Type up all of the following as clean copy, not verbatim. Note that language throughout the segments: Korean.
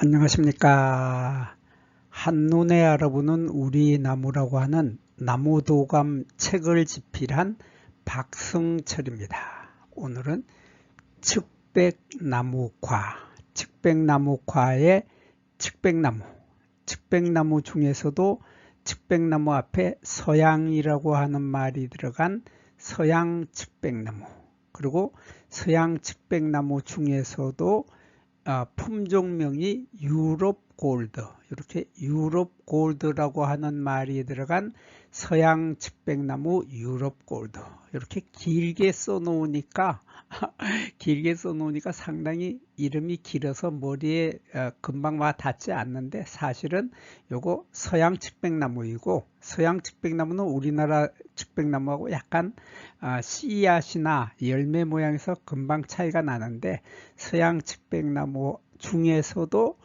안녕하십니까. 한눈에 알아보는 우리 나무라고 하는 나무도감 책을 집필한 박승철입니다. 오늘은 측백나무과의 측백나무 중에서도 측백나무 앞에 서양이라고 하는 말이 들어간 서양 측백나무, 그리고 서양 측백나무 중에서도 품종명이 유럽 골드, 이렇게 유럽 골드라고 하는 말이 들어간 서양 측백나무 유럽 골드, 이렇게 길게 써놓으니까 상당히 이름이 길어서 머리에 금방 와 닿지 않는데, 사실은 요거 서양 측백나무이고, 서양 측백나무는 우리나라 측백나무하고 약간 씨앗이나 열매 모양에서 금방 차이가 나는데, 서양 측백나무 중에서도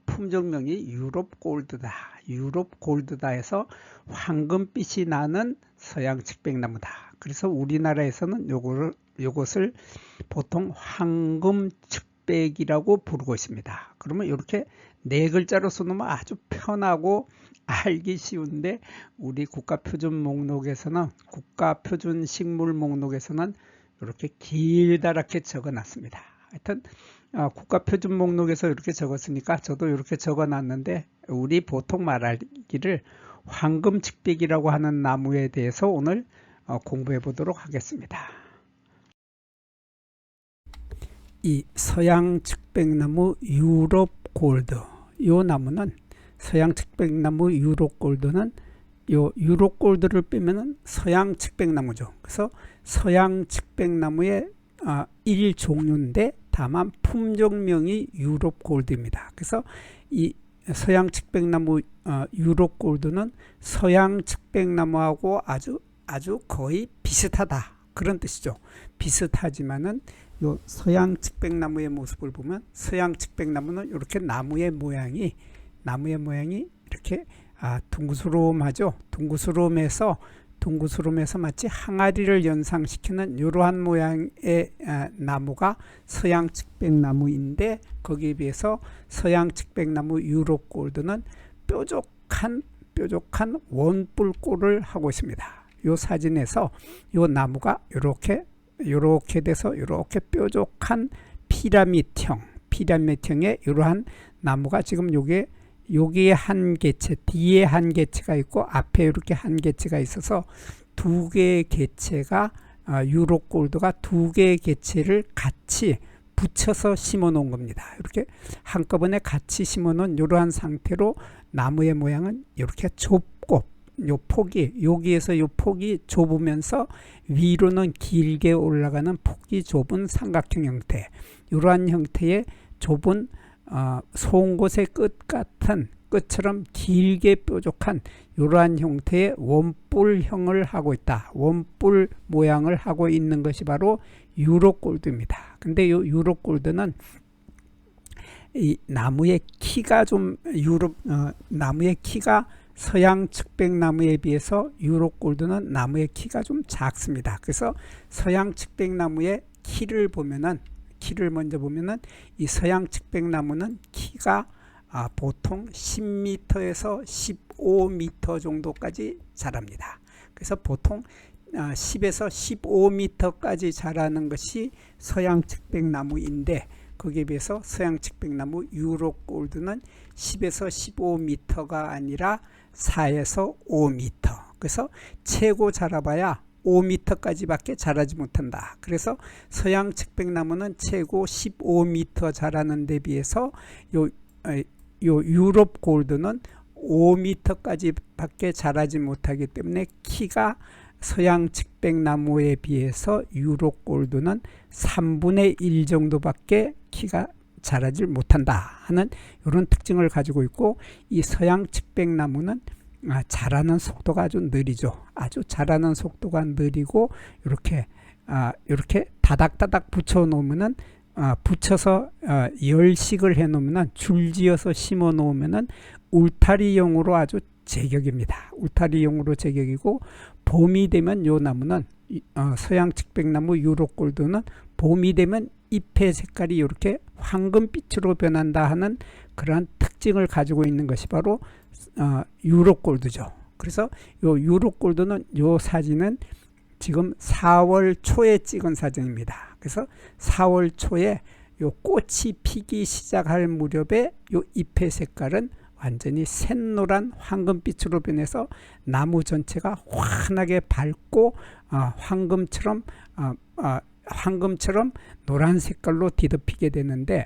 품종명이 유럽 골드다, 유럽 골드다 해서 황금빛이 나는 서양 측백나무다. 그래서 우리나라에서는 요것을 보통 황금측백이라고 부르고 있습니다. 그러면 이렇게 네 글자로 써놓으면 아주 편하고 알기 쉬운데, 우리 국가표준 목록에서는, 국가표준 식물 목록에서는 이렇게 길다랗게 적어 놨습니다. 하여튼 국가표준 목록에서 이렇게 적었으니까 저도 이렇게 적어 놨는데, 우리 보통 말하기를 황금측백이라고 하는 나무에 대해서 오늘 공부해 보도록 하겠습니다. 이 서양 측백나무 유럽 골드, 이 나무는, 서양 측백나무 유럽 골드는 요 유럽 골드를 빼면은 서양 측백나무죠. 그래서 서양 측백나무의 일종류인데 다만 품종명이 유럽 골드입니다. 그래서 이 서양 측백나무 유럽 골드는 서양 측백나무하고 아주 거의 비슷하다, 그런 뜻이죠. 비슷하지만은 요 서양 측백나무의 모습을 보면, 서양 측백나무는 이렇게 나무의 모양이 이렇게 둥그스름하죠. 둥그스름해서 마치 항아리를 연상시키는 이러한 모양의 나무가 서양 측백나무인데, 거기에 비해서 서양 측백나무 유럽 골드는 뾰족한 원뿔꼴을 하고 있습니다. 이 사진에서 이 나무가 이렇게 돼서 이렇게 뾰족한 피라밋형의 이러한 나무가 지금 여기에 한 개체, 뒤에 한 개체가 있고 앞에 이렇게 한 개체가 있어서 두 개의 개체가, 유럽 골드가 두 개의 개체를 같이 붙여서 심어 놓은 겁니다. 이렇게 한꺼번에 같이 심어 놓은 이러한 상태로 나무의 모양은 이렇게 좁고, 여기에서 요 폭이 좁으면서 위로는 길게 올라가는 폭이 좁은 삼각형 형태, 이러한 형태의 좁은 송곳의 끝처럼 길게 뾰족한 이러한 형태의 원뿔형을 하고 있다. 원뿔 모양을 하고 있는 것이 바로 유럽 골드입니다. 근데 이 유럽 골드는 이 나무의 키가 서양 측백나무에 비해서 유럽 골드는 나무의 키가 좀 작습니다. 그래서 서양 측백나무의 키를 먼저 보면은 이 서양 측백나무는 키가 보통 10m에서 15m 정도까지 자랍니다. 그래서 보통 10에서 15m까지 자라는 것이 서양 측백나무인데, 거기에 비해서 서양 측백나무 유럽 골드는 10에서 15m가 아니라 4에서 5m. 그래서 최고 자라봐야 5m까지 밖에 자라지 못한다. 그래서 서양 측백나무는 최고 15m 자라는 데 비해서 요 유럽 골드는 5m까지 밖에 자라지 못하기 때문에 키가 서양 측백나무에 비해서 유럽 골드는 3분의 1 정도밖에 키가 자라지 못한다 하는 이런 특징을 가지고 있고, 이 서양 측백나무는 자라는 속도가 아주 느리죠. 아주 자라는 속도가 느리고, 이렇게 다닥다닥 붙여 놓으면은, 붙여서 열식을 해 놓으면은, 줄지어서 심어 놓으면은 울타리용으로 아주 제격입니다. 울타리용으로 제격이고, 봄이 되면 요 나무는, 서양 측백나무 유럽 골드는 봄이 되면 잎의 색깔이 이렇게 황금빛으로 변한다 하는 그러한 특징을 가지고 있는 것이 바로 유로골드죠. 그래서 요 유로골드는 요 사진은 지금 4월 초에 찍은 사진입니다. 그래서 4월 초에 요 꽃이 피기 시작할 무렵에 요 잎의 색깔은 완전히 샛노란 황금빛으로 변해서 나무 전체가 환하게 밝고 황금처럼 노란 색깔로 뒤덮이게 되는데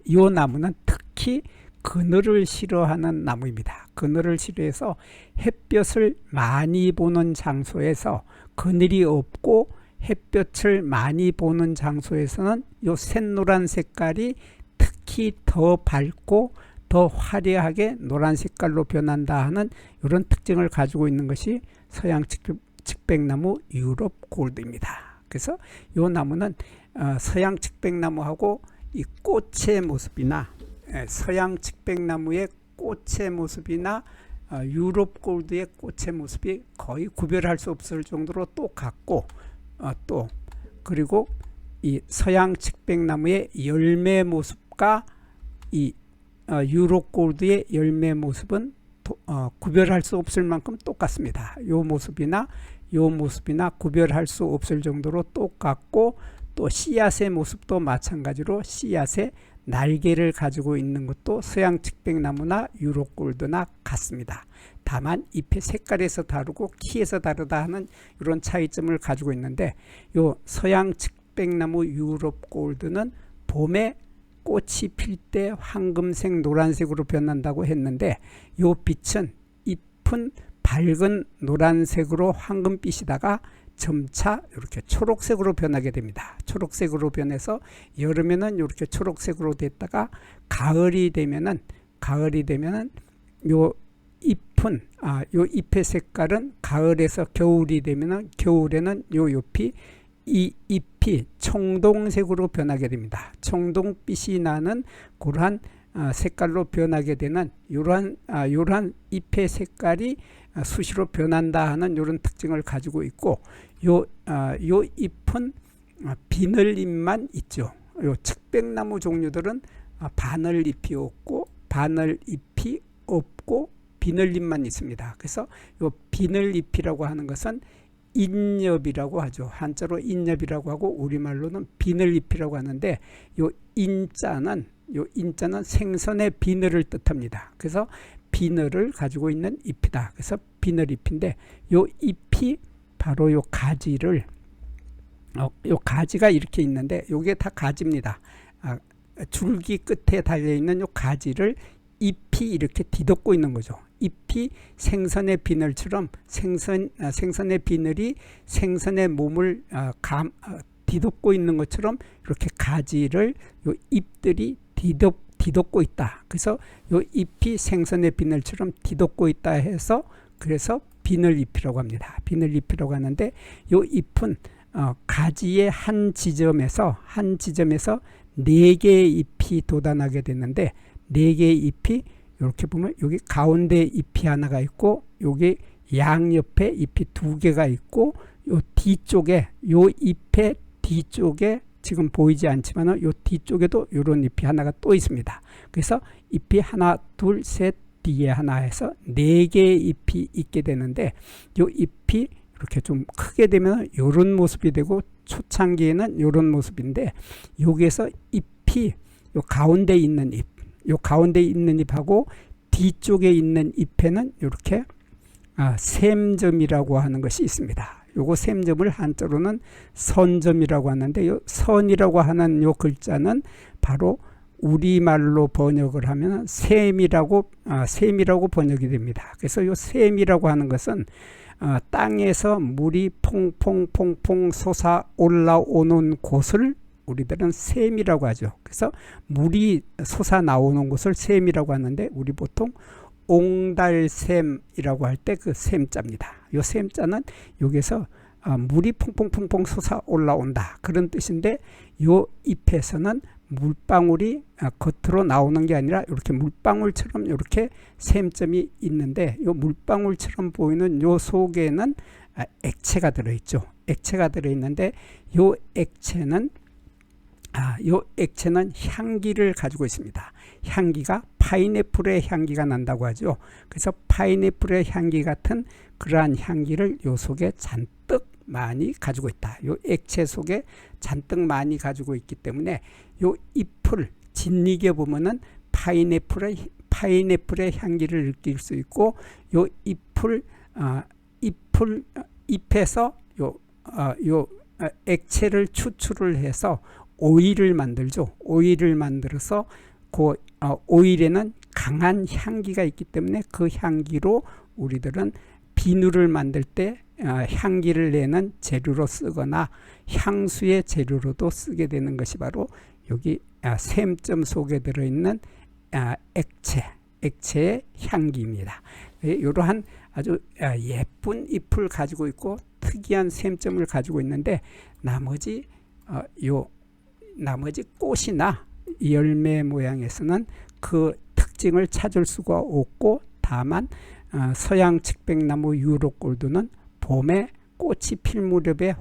이 나무는 특히 그늘을 싫어하는 나무입니다. 그늘을 싫어해서 햇볕을 많이 보는 장소에서 그늘이 없고 햇볕을 많이 보는 장소에서는 이 샛노란 색깔이 특히 더 밝고 더 화려하게 노란 색깔로 변한다 하는 이런 특징을 가지고 있는 것이 서양 측백나무 유럽 골드입니다. 그래서 이 나무는 서양 측백나무하고 이 꽃의 모습이나 서양 측백나무의 꽃의 모습이나 유럽 골드의 꽃의 모습이 거의 구별할 수 없을 정도로 똑같고 또 그리고 이 서양 측백나무의 열매 모습과 이 유럽 골드의 열매 모습은 구별할 수 없을 만큼 똑같습니다. 요 모습이나 구별할 수 없을 정도로 똑같고 또 씨앗의 모습도 마찬가지로 씨앗의 날개를 가지고 있는 것도 서양 측백나무나 유럽 골드나 같습니다. 다만 잎의 색깔에서 다르고 키에서 다르다 하는 이런 차이점을 가지고 있는데 요 서양 측백나무 유럽 골드는 봄에 꽃이 필 때 황금색 노란색으로 변한다고 했는데 요 빛은 잎은 밝은 노란색으로 황금빛이다가 점차 이렇게 초록색으로 변하게 됩니다. 초록색으로 변해서 여름에는 이렇게 초록색으로 됐다가 가을이 되면은 요 잎의 색깔은 가을에서 겨울이 되면은 겨울에는 요 잎이 청동색으로 변하게 됩니다. 청동빛이 나는 그러한 색깔로 변하게 되는 이러한 잎의 색깔이 수시로 변한다 하는 이런 특징을 가지고 있고 요 잎은 비늘잎만 있죠. 요 측백나무 종류들은 바늘잎이 없고 비늘잎만 있습니다. 그래서 요 비늘잎이라고 하는 것은 인엽이라고 하죠. 한자로 인엽이라고 하고 우리말로는 비늘잎이라고 하는데 요 인자는 생선의 비늘을 뜻합니다. 그래서 비늘을 가지고 있는 잎이다. 그래서 비늘잎인데 요 잎이 바로 요 가지를 요 가지가 이렇게 있는데 요게 다 가지입니다. 줄기 끝에 달려 있는 요 가지를 잎이 이렇게 뒤덮고 있는 거죠. 잎이 생선의 비늘처럼 생선의 비늘이 생선의 몸을 뒤덮고 있는 것처럼 이렇게 가지를 요 잎들이 뒤덮고 있다. 그래서 요 잎이 생선의 비늘처럼 뒤덮고 있다 해서 그래서 비늘잎이라고 합니다. 비늘잎이라고 하는데 요 잎은 가지의 한 지점에서 4개의 잎이 돋아나게 되는데 4개의 잎이 이렇게 보면 여기 가운데 잎이 하나가 있고 여기 양옆에 잎이 2개가 있고 요 뒤쪽에 요 잎의 뒤쪽에 지금 보이지 않지만 요 뒤쪽에도 이런 잎이 하나가 또 있습니다. 그래서 잎이 하나 둘 셋 뒤에 하나 해서 4개의 잎이 있게 되는데 요 잎이 이렇게 좀 크게 되면 이런 모습이 되고 초창기에는 이런 모습인데 여기에서 잎이 요 가운데 있는 잎하고 뒤쪽에 있는 잎에는 이렇게 샘점이라고 하는 것이 있습니다. 요거 샘점을 한자로는 선점이라고 하는데 요 선이라고 하는 요 글자는 바로 우리말로 번역을 하면 샘이라고 번역이 됩니다. 그래서 요 샘이라고 하는 것은 땅에서 물이 퐁퐁퐁퐁 솟아 올라오는 곳을 우리들은 샘이라고 하죠. 그래서 물이 솟아 나오는 곳을 샘이라고 하는데 우리 보통 옹달샘이라고 할 때 그 샘자입니다. 요 샘자는 여기서 물이 퐁퐁퐁퐁 솟아 올라온다 그런 뜻인데 요 잎에서는 물방울이 겉으로 나오는 게 아니라 이렇게 물방울처럼 이렇게 샘점이 있는데 요 물방울처럼 보이는 요 속에는 액체가 들어있죠. 액체가 들어있는데 요 액체는 요 액체는 향기를 가지고 있습니다. 향기가 파인애플의 향기가 난다고 하죠. 그래서 파인애플의 향기 같은 그러한 향기를 요 속에 잔뜩 많이 가지고 있다. 요 액체 속에 잔뜩 많이 가지고 있기 때문에 요 잎을 짓이겨 보면은 파인애플의 향기를 느낄 수 있고, 요 잎에서 요 액체를 추출을 해서 오일을 만들죠. 오일을 만들어서 그 오일에는 강한 향기가 있기 때문에 그 향기로 우리들은 비누를 만들 때 향기를 내는 재료로 쓰거나 향수의 재료로도 쓰게 되는 것이 바로 여기 샘점 속에 들어있는 액체의 향기입니다. 이러한 아주 예쁜 잎을 가지고 있고 특이한 샘점을 가지고 있는데, 나머지 꽃이나 열매 모양에서는 그 특징을 찾을 수가 없고, 다만 서양 측백나무 유로골드는 봄에 꽃이 필 무렵에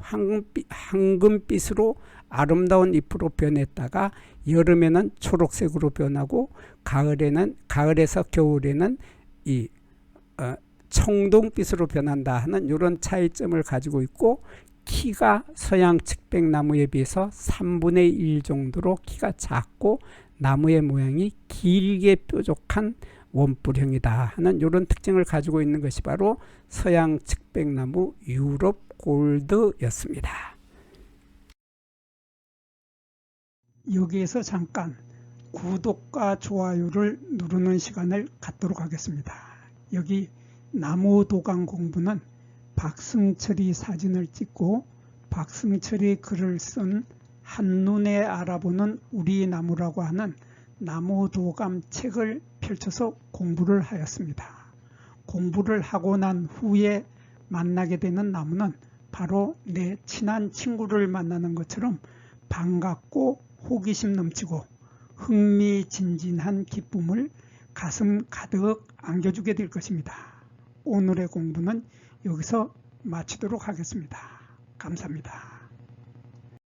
황금빛으로 아름다운 잎으로 변했다가 여름에는 초록색으로 변하고 가을에서 겨울에는 이 청동빛으로 변한다 하는 이런 차이점을 가지고 있고, 키가 서양 측백나무에 비해서 3분의 1 정도로 키가 작고 나무의 모양이 길게 뾰족한 원뿔형이다 하는 이런 특징을 가지고 있는 것이 바로 서양 측백나무 유럽 골드였습니다. 여기에서 잠깐 구독과 좋아요를 누르는 시간을 갖도록 하겠습니다. 여기 나무도감 공부는 박승철이 사진을 찍고 박승철이 글을 쓴 한눈에 알아보는 우리 나무라고 하는 나무도감 책을 펼쳐서 공부를 하였습니다. 공부를 하고 난 후에 만나게 되는 나무는 바로 내 친한 친구를 만나는 것처럼 반갑고 호기심 넘치고 흥미진진한 기쁨을 가슴 가득 안겨주게 될 것입니다. 오늘의 공부는 여기서 마치도록 하겠습니다. 감사합니다.